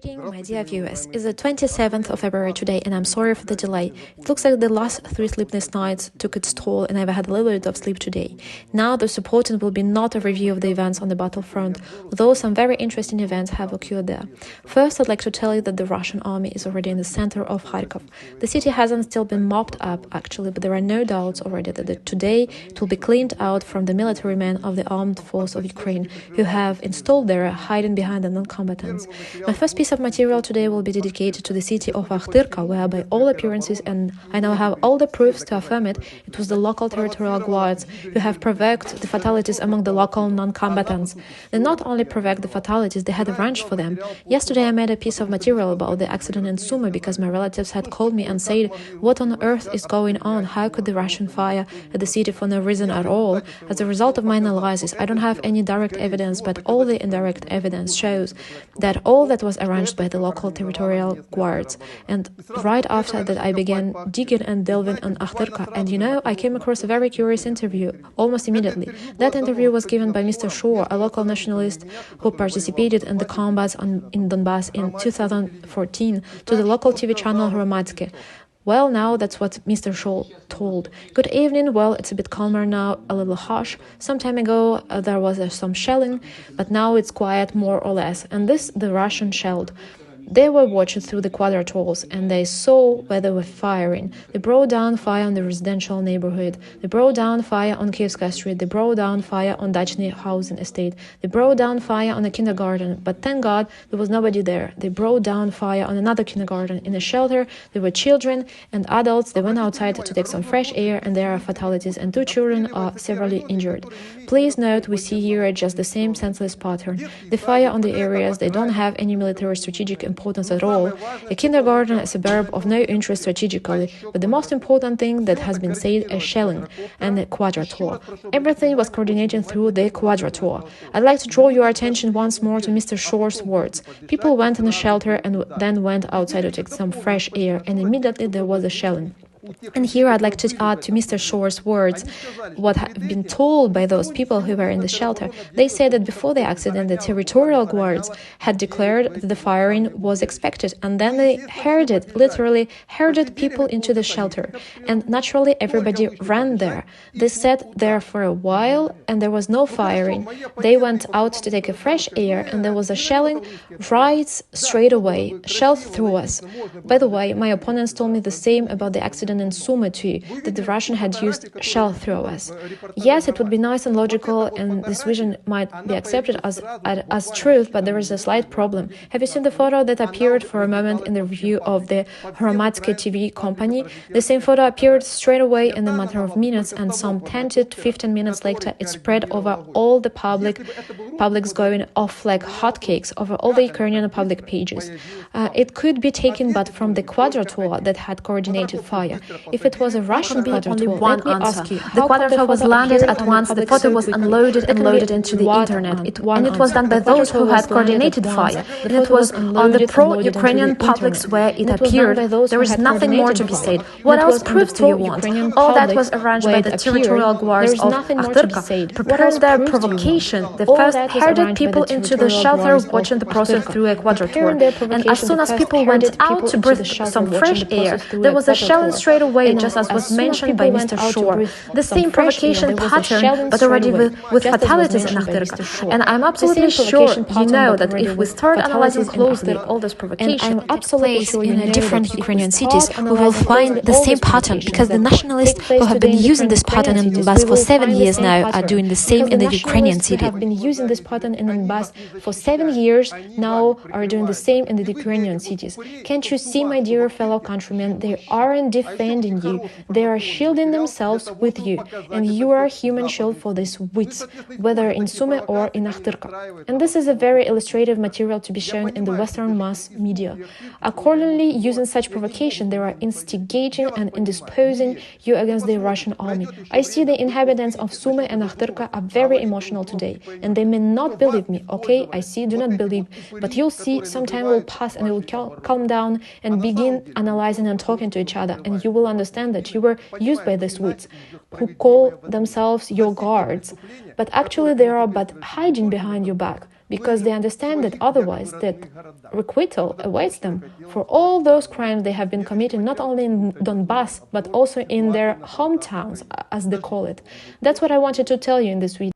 My dear viewers, it's the 27th of February today and I'm sorry for the delay. It looks like the last 3 sleepless nights took its toll and I've had a little bit of sleep today. Now the supporting will be not a review of the events on the battlefront, although some very interesting events have occurred there. First, I'd like to tell you that the Russian army is already in the center of Kharkov. The city hasn't still been mopped up actually, but there are no doubts already that today it will be cleaned out from the military men of the armed force of Ukraine who have installed there hiding behind the non-combatants. My first piece of material today will be dedicated to the city of Akhtyrka, where by all appearances, and I now have all the proofs to affirm it, it was the local territorial guards who have provoked the fatalities among the local non-combatants. They not only provoked the fatalities, they had arranged for them. Yesterday I made a piece of material about the accident in Sumy because my relatives had called me and said, what on earth is going on? How could the Russian fire at the city for no reason at all? As a result of my analysis, I don't have any direct evidence, but all the indirect evidence shows that all that was arranged by the local territorial guards. And right after that I began digging and delving on Akhtyrka, and I came across a very curious interview almost immediately. That interview was given by Mr. Shor, a local nationalist who participated in the combats in Donbass in 2014, to the local TV channel Hromadske. Well, now that's what Mr. Shor told. Good evening. Well, it's a bit calmer now, a little harsh. Some time ago there was some shelling, but now it's quiet more or less. And this the Russian shelled. They were watching through the quadrators and they saw where they were firing. They brought down fire on the residential neighborhood. They brought down fire on Kievska Street. They brought down fire on Dachny housing estate. They brought down fire on a kindergarten, but thank God there was nobody there. They brought down fire on another kindergarten. In a shelter, there were children and adults. They went outside to take some fresh air and there are fatalities and 2 children are severely injured. Please note, we see here just the same senseless pattern. The fire on the areas, they don't have any military strategic importance at all. A kindergarten, a suburb of no interest strategically, but the most important thing that has been said is shelling and the quadrator. Everything was coordinated through the quadrator. I'd like to draw your attention once more to Mr. Shor's words. People went in a shelter and then went outside to take some fresh air, and immediately there was a shelling. And here I'd like to add to Mr. Shor's words what had been told by those people who were in the shelter. They said that before the accident, the territorial guards had declared that the firing was expected, and then they literally herded people into the shelter. And naturally, everybody ran there. They sat there for a while, and there was no firing. They went out to take a fresh air, and there was a shelling right straight away, shelled through us. By the way, my opponents told me the same about the accident in Sumy too, that the Russian had used shell throwers. Yes, it would be nice and logical, and this vision might be accepted as truth, but there is a slight problem. Have you seen the photo that appeared for a moment in the review of the Hromadske TV company? The same photo appeared straight away in a matter of minutes, and some 10 to 15 minutes later it spread over all the publics going off like hotcakes over all the Ukrainian public pages. It could be taken but from the quadrator that had coordinated fire. If it was a Russian quadrator, only one let me answer. ask you, The quadrator was landed at once, the photo was unloaded and loaded into the internet. And it was done by those who had coordinated fire. And it was on the pro-Ukrainian publics where it appeared. There is nothing more to be said. What else proofs do you want? All that was arranged by the territorial guards of Akhtyrka. Preparing their provocation, they first herded people into the shelter watching the process through a quadrator. And as soon as people went out to breathe some fresh air, there was a shelling straight away, just as was mentioned by Mr. Shor. The same provocation pattern, but already with fatalities in Akhtyrka. And I'm absolutely sure you know that if we start analyzing closely all this provocation takes place in different Ukrainian cities, we will find the same pattern, because the nationalists who have been using this pattern in Donbass for 7 years now are doing the same in the Ukrainian city. Have been using this pattern in Donbass for 7 years now are doing the same in the Ukrainian cities. Can't you see, my dear fellow countrymen, they aren't defending you, they are shielding themselves with you, and you are a human shield for these wits, whether in Sumy or in Akhtyrka. And this is a very illustrative material to be shown in the Western mass media. Accordingly, using such provocation, they are instigating and indisposing you against the Russian army. I see the inhabitants of Sumy and Akhtyrka are very emotional today, and they may not believe me, okay? I see, do not believe, but you'll see, some time will pass and they will calm down and begin analyzing and talking to each other, and you will understand that you were used by these wits, who call themselves your guards, but actually they are but hiding behind your back. because they understand that otherwise that requital awaits them for all those crimes they have been committing, not only in Donbass, but also in their hometowns, as they call it. That's what I wanted to tell you in this video.